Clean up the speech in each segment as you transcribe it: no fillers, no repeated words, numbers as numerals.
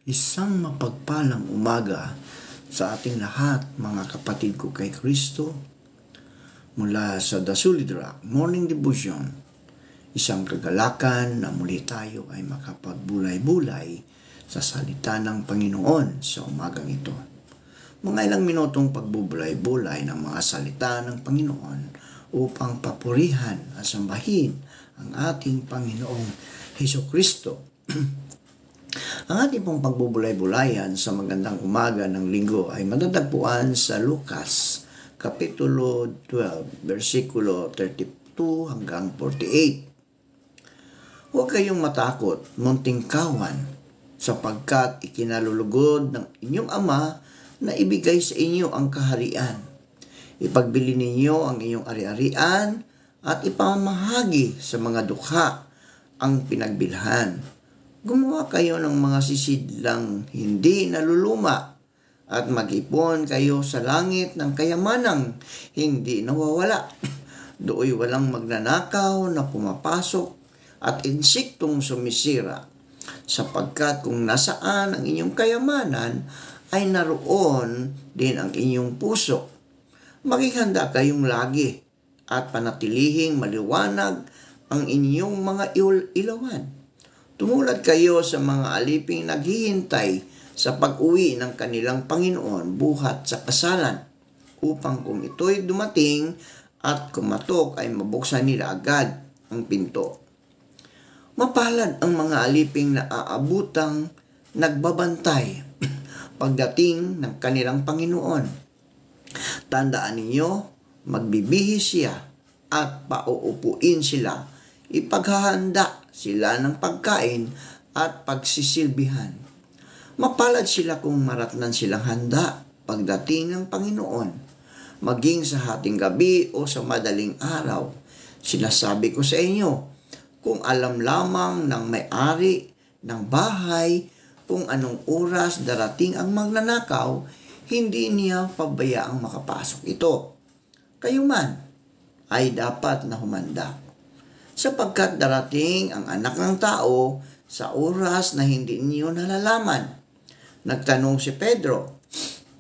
Isang mapagpalang umaga sa ating lahat, mga kapatid ko kay Kristo. Mula sa The Solid Rock Morning Devotion, isang kagalakan na muli tayo ay makapagbulay-bulay sa salita ng Panginoon sa umagang ito. Mga ilang minutong pagbubulay-bulay ng mga salita ng Panginoon upang papurihan at sambahin ang ating Panginoong Hesukristo. Ang ating pong pagbubulay-bulayan sa magandang umaga ng linggo ay matatagpuan sa Lucas, Kapitulo 12, versikulo 32 hanggang 48. Huwag kayong matakot, munting kawan, sapagkat ikinalulugod ng inyong Ama na ibigay sa inyo ang kaharian. Ipagbili ninyo ang inyong ari-arian at ipamahagi sa mga dukha ang pinagbilhan. Gumawa kayo ng mga sisidlang hindi naluluma at mag-ipon kayo sa langit ng kayamanang hindi nawawala. Dooy walang magnanakaw na pumapasok at insektong sumisira, sapagkat kung nasaan ang inyong kayamanan ay naroon din ang inyong puso. Maghihanda kayong lagi at panatilihing maliwanag ang inyong mga ilawan. Tumulad kayo sa mga aliping naghihintay sa pag-uwi ng kanilang Panginoon buhat sa kasalan, upang kung ito'y dumating at kumatok ay mabuksan nila agad ang pinto. Mapalad ang mga aliping na aabutang nagbabantay pagdating ng kanilang Panginoon. Tandaan ninyo, magbibihis siya at pauupuin sila, ipaghahanda sila ng pagkain at pagsisilbihan. Mapalad sila kung maratnan silang handa pagdating ng Panginoon, maging sa hating gabi o sa madaling araw. Sinasabi ko sa inyo, kung alam lamang ng may-ari ng bahay kung anong oras darating ang magnanakaw, hindi niya pabayaang makapasok ito. Kayo man ay dapat na humanda, sapagkat darating ang anak ng tao sa oras na hindi niyo nalalaman. Nagtanong si Pedro,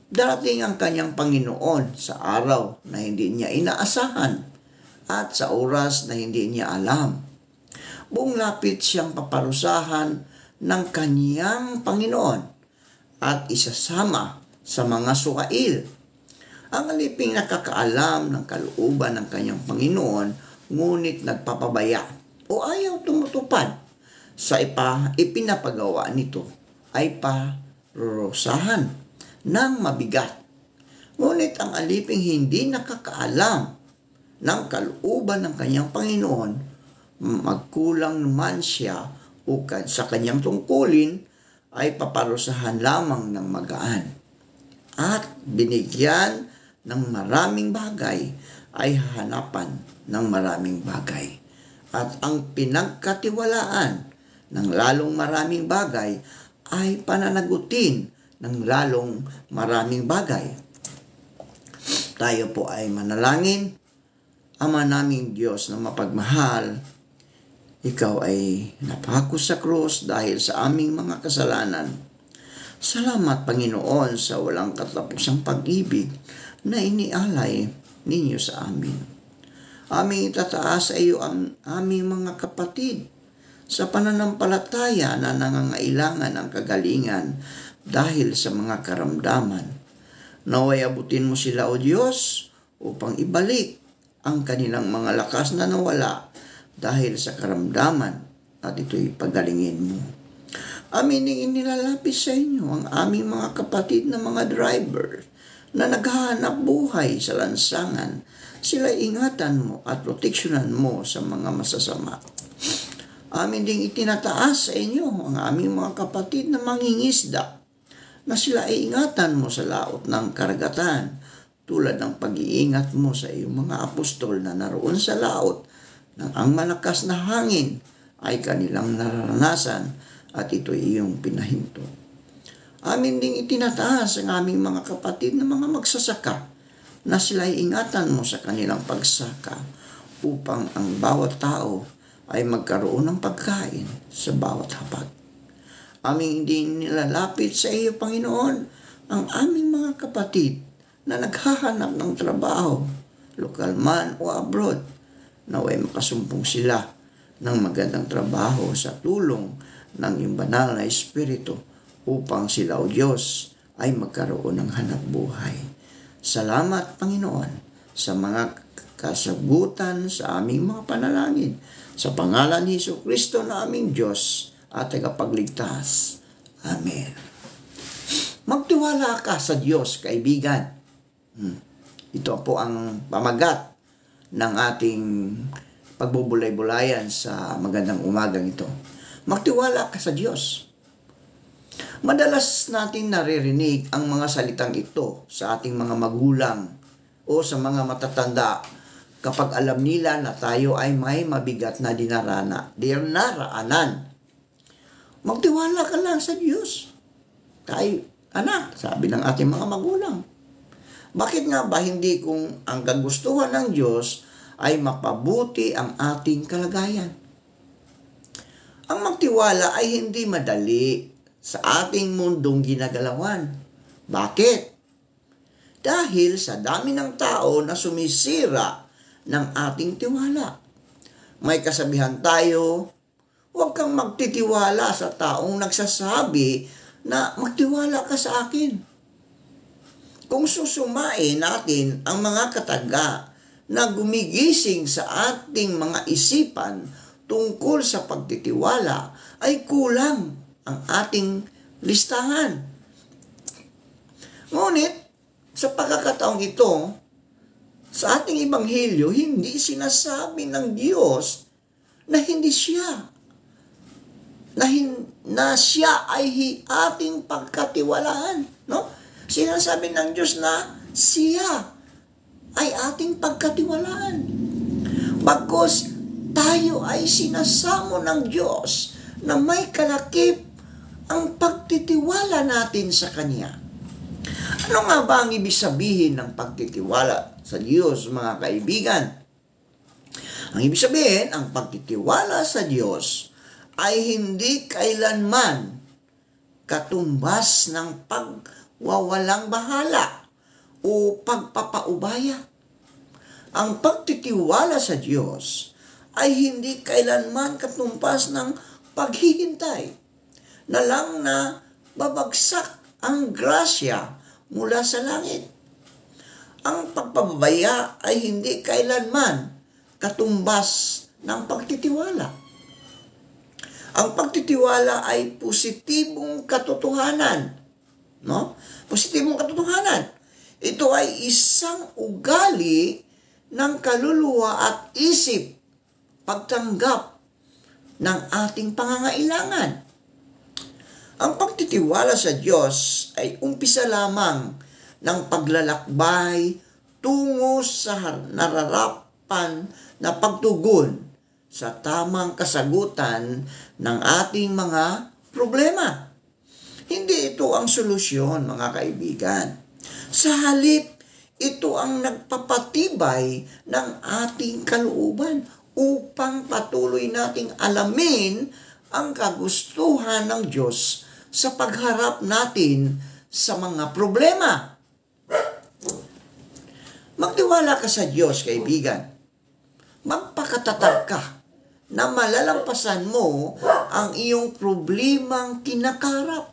darating ang kanyang Panginoon sa araw na hindi niya inaasahan at sa oras na hindi niya alam. Buong lapit siyang paparusahan ng kanyang Panginoon at isasama sa mga sukail. Ang aliping nakakaalam ng kalooban ng kanyang Panginoon, ngunit nagpapabaya o ayaw tumutupad sa ipinapagawa nito, ay parurusahan ng mabigat. Ngunit ang aliping hindi nakakaalam ng kalooban ng kanyang Panginoon, magkulang naman siya ukad sa kanyang tungkulin, ay paparusahan lamang ng magaan. At binigyan ng maraming bagay, ay hahanapan ng maraming bagay. At ang pinagkatiwalaan ng lalong maraming bagay ay pananagutin ng lalong maraming bagay. Tayo po ay manalangin. Ama naming Diyos na mapagmahal, Ikaw ay napako sa krus dahil sa aming mga kasalanan. Salamat, Panginoon, sa walang katapusang pag-ibig na inialay ninyo sa amin. Aming itataas sa iyo ang aming mga kapatid sa pananampalataya na nangangailangan ng kagalingan dahil sa mga karamdaman. Naway abutin mo sila, O Diyos, upang ibalik ang kanilang mga lakas na nawala dahil sa karamdaman, at ito'y pagalingin mo. Amin ding inilalapis sa inyo ang aming mga kapatid na mga driver na naghahanap buhay sa lansangan. Sila ingatan mo at proteksyonan mo sa mga masasama. Amin ding itinataas sa inyo ang aming mga kapatid na mangingisda, na sila ay ingatan mo sa laot ng karagatan, tulad ng pag-iingat mo sa iyong mga apostol na naroon sa laot nang ang malakas na hangin ay kanilang nararanasan at ito'y iyong pinahinto. Amin ding itinataas ang aming mga kapatid na mga magsasaka, na sila'y ingatan mo sa kanilang pagsaka upang ang bawat tao ay magkaroon ng pagkain sa bawat hapag. Aming hindi nilalapit sa iyo, Panginoon, ang aming mga kapatid na naghahanap ng trabaho, lokal man o abroad, naway makasumpong sila ng magandang trabaho sa tulong ng iyong banal na Espiritu upang sila, O Diyos, ay magkaroon ng hanap buhay. Salamat, Panginoon, sa mga kasagutan sa aming mga panalangin. Sa pangalan ni Jesucristo na aming Diyos at tagapagligtas. Amen. Magtiwala ka sa Diyos, kaibigan. Ito po ang pamagat ng ating pagbubulay-bulayan sa magandang umagang ito. Magtiwala ka sa Diyos. Madalas natin naririnig ang mga salitang ito sa ating mga magulang o sa mga matatanda kapag alam nila na tayo ay may mabigat na dinaraanan. Magtiwala ka lang sa Diyos. Tayo, anak, sabi ng ating mga magulang. Bakit nga ba hindi kung ang kagustuhan ng Diyos ay mapabuti ang ating kalagayan? Ang magtiwala ay hindi madali sa ating mundong ginagalawan. Bakit? Dahil sa dami ng tao na sumisira ng ating tiwala. May kasabihan tayo, huwag kang magtitiwala sa taong nagsasabi na magtiwala ka sa akin. Kung susumain natin ang mga kataga na gumigising sa ating mga isipan tungkol sa pagtitiwala, ay kulang ang ating listahan. Ngunit, sa pagkakataong ito, sa ating Ebanghelyo, hindi sinasabi ng Diyos na hindi siya, na siya ay ating pagkatiwalaan. No? Sinasabi ng Diyos na siya ay ating pagkatiwalaan. Bagkus tayo ay sinasamo ng Diyos na may kalakip ang pagtitiwala natin sa Kanya. Ano nga ba ang ibig sabihin ng pagtitiwala sa Diyos, mga kaibigan? Ang ibig sabihin, ang pagtitiwala sa Diyos ay hindi kailanman katumbas ng pagwawalang bahala o pagpapaubaya. Ang pagtitiwala sa Diyos ay hindi kailanman katumbas ng paghihintay na lang na babagsak ang grasya mula sa langit. Ang pagpabaya ay hindi kailanman katumbas ng pagtitiwala. Ang pagtitiwala ay positibong katotohanan. No? Positibong katotohanan. Ito ay isang ugali ng kaluluwa at isip, pagtanggap ng ating pangangailangan. Ang pagtitiwala sa Diyos ay umpisa lamang ng paglalakbay tungo sa nararapan na pagtugon sa tamang kasagutan ng ating mga problema. Hindi ito ang solusyon, mga kaibigan. Sa halip, ito ang nagpapatibay ng ating kalooban upang patuloy nating alamin ang kagustuhan ng Diyos sa pagharap natin sa mga problema. Magtiwala ka sa Diyos, kaibigan. Magpakatatag ka na malalampasan mo ang iyong problemang kinakarap.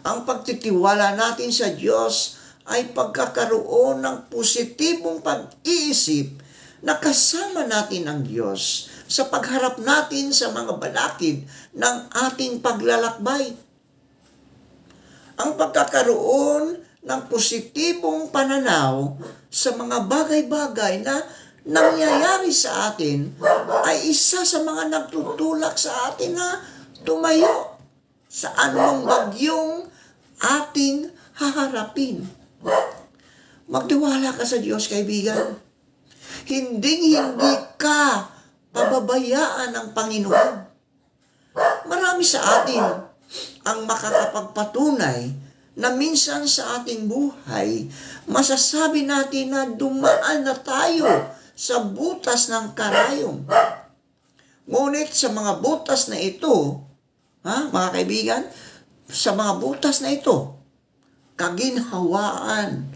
Ang pagtitiwala natin sa Diyos ay pagkakaroon ng positibong pag-iisip na kasama natin ang Diyos sa pagharap natin sa mga balakid ng ating paglalakbay. Ang pagkakaroon ng positibong pananaw sa mga bagay-bagay na nangyayari sa atin ay isa sa mga nagtutulak sa atin na tumayo sa anumang bagyong ating haharapin. Magtiwala ka sa Diyos, kaibigan. Hindi ka pababayaan ng Panginoon. Marami sa atin ang makakapagpatunay na minsan sa ating buhay, masasabi natin na dumaan na tayo sa butas ng karayom. Ngunit sa mga butas na ito, Ha, mga kaibigan? Sa mga butas na ito, kaginhawaan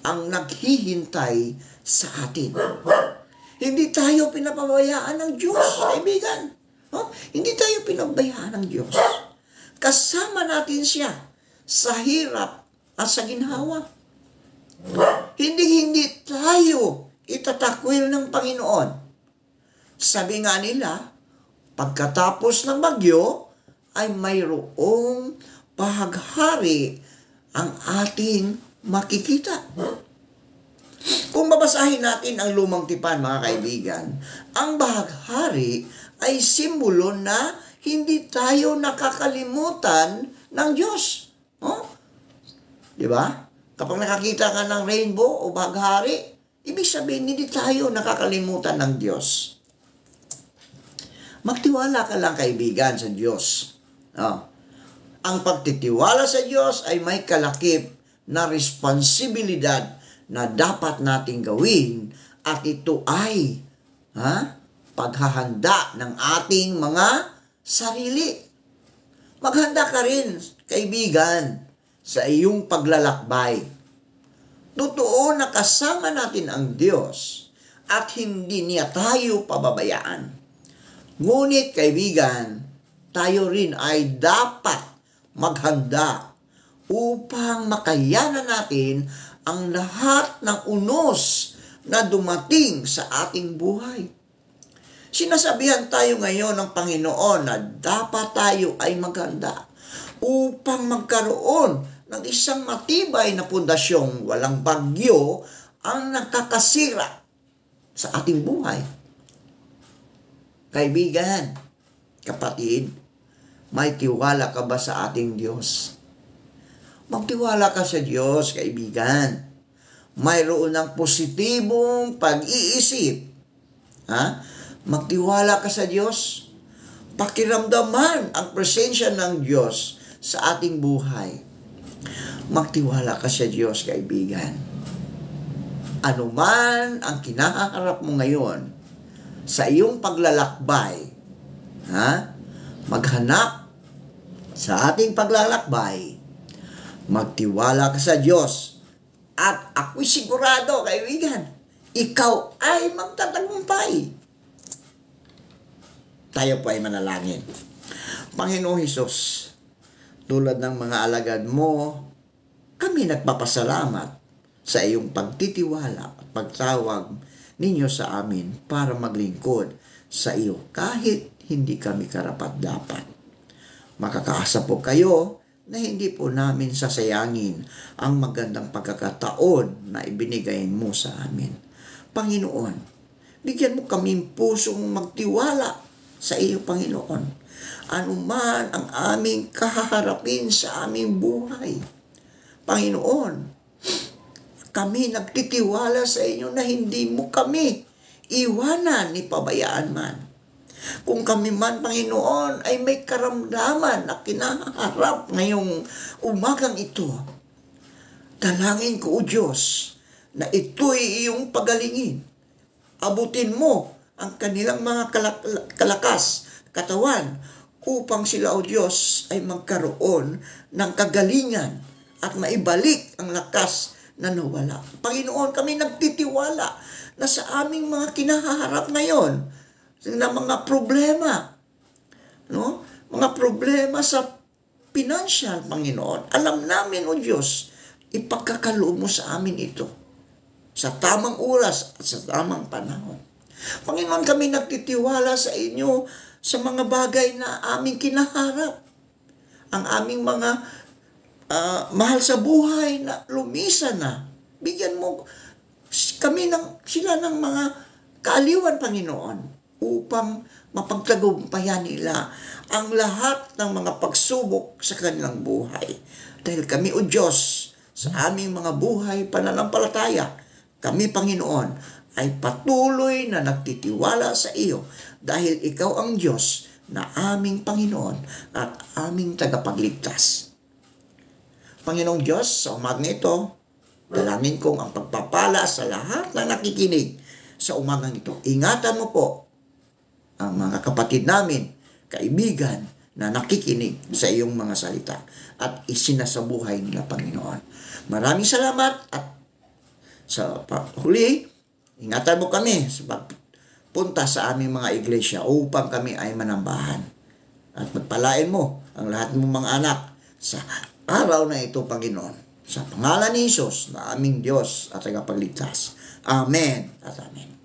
ang naghihintay sa atin. Hindi tayo pinapabayaan ng Diyos, kaibigan. Hindi tayo pinapabayaan ng Diyos. Kasama natin siya sa hirap at sa ginhawa. Hindi tayo itatakwil ng Panginoon. Sabi nga nila, pagkatapos ng bagyo, ay mayroong pahaghari ang ating makikita. Kung babasahin natin ang Lumang Tipan, mga kaibigan, ang bahaghari ay simbolo na hindi tayo nakakalimutan ng Diyos. Di ba? Kapag nakakita ka ng rainbow o bahaghari, ibig sabihin hindi tayo nakakalimutan ng Diyos. Magtiwala ka lang, kaibigan, sa Diyos. Ang pagtitiwala sa Diyos ay may kalakip na responsibilidad na dapat nating gawin, at ito ay paghahanda ng ating mga sarili. Maghanda ka rin, kaibigan, sa iyong paglalakbay. Totoo na kasama natin ang Diyos at hindi niya tayo pababayaan. Ngunit, kaibigan, tayo rin ay dapat maghanda upang makayanan natin ang lahat ng unos na dumating sa ating buhay. Sinasabihan tayo ngayon ng Panginoon na dapat tayo ay maghanda upang magkaroon ng isang matibay na pundasyong walang bagyo ang nakakasira sa ating buhay. Kaibigan, kapatid, may tiwala ka ba sa ating Diyos? Magtiwala ka sa Diyos, kaibigan. Mayroon ng positibong pag-iisip. Magtiwala ka sa Diyos. Pakiramdaman ang presensya ng Diyos sa ating buhay. Magtiwala ka sa Diyos, kaibigan. Ano man ang kinaharap mo ngayon sa iyong paglalakbay, maghanap sa ating paglalakbay, magtiwala ka sa Diyos, at ako'y sigurado, kaibigan, ikaw ay magtatagumpay. Tayo po ay manalangin. Panginoong Hesus, tulad ng mga alagad mo, kami nagpapasalamat sa iyong pagtitiwala at pagtawag ninyo sa amin para maglingkod sa iyo kahit hindi kami karapat-dapat. Makakaasa po kayo na hindi po namin sasayangin ang magandang pagkakataon na ibinigay mo sa amin. Panginoon, bigyan mo kaming pusong magtiwala sa iyo, Panginoon. Ano man ang aming kahaharapin sa aming buhay. Panginoon, kami nagtitiwala sa inyo na hindi mo kami iwanan ni pabayaan man. Kung kami man, Panginoon, ay may karamdaman na kinaharap ngayong umagang ito, dalangin ko, O Diyos, na ito'y iyong pagalingin. Abutin mo ang kanilang mga kalakas, katawan, upang sila, O Diyos, ay magkaroon ng kagalingan at maibalik ang lakas na nawala. Panginoon, kami nagtitiwala na sa aming mga kinaharap ngayon, na mga problema, mga problema sa financial, Panginoon. Alam namin, O Diyos, ipagkakaloob mo sa amin ito sa tamang oras at sa tamang panahon. Panginoon, kami nagtitiwala sa inyo sa mga bagay na aming kinaharap. Ang aming mga mahal sa buhay na lumisan na. Bigyan mo sila ng mga kaaliwan, Panginoon, upang mapagtagumpayan nila ang lahat ng mga pagsubok sa kanilang buhay. Dahil kami, O Diyos, sa aming mga buhay pananampalataya, kami, Panginoon, ay patuloy na nagtitiwala sa iyo dahil ikaw ang Diyos na aming Panginoon at aming tagapagligtas. Panginoong Diyos, sa umagang ito, dalangin kong ang pagpapala sa lahat na nakikinig sa umagang ito. Ingatan mo po ang mga kapatid namin, kaibigan, na nakikinig sa iyong mga salita at isinasabuhay nila, Panginoon. Maraming salamat at sa huli, ingatan mo kami sa pagpunta sa aming mga iglesia upang kami ay manambahan. At magpalain mo ang lahat ng mga anak sa araw na ito, Panginoon. Sa pangalan ni Jesus na aming Diyos at tagapagligtas. Amen at amen.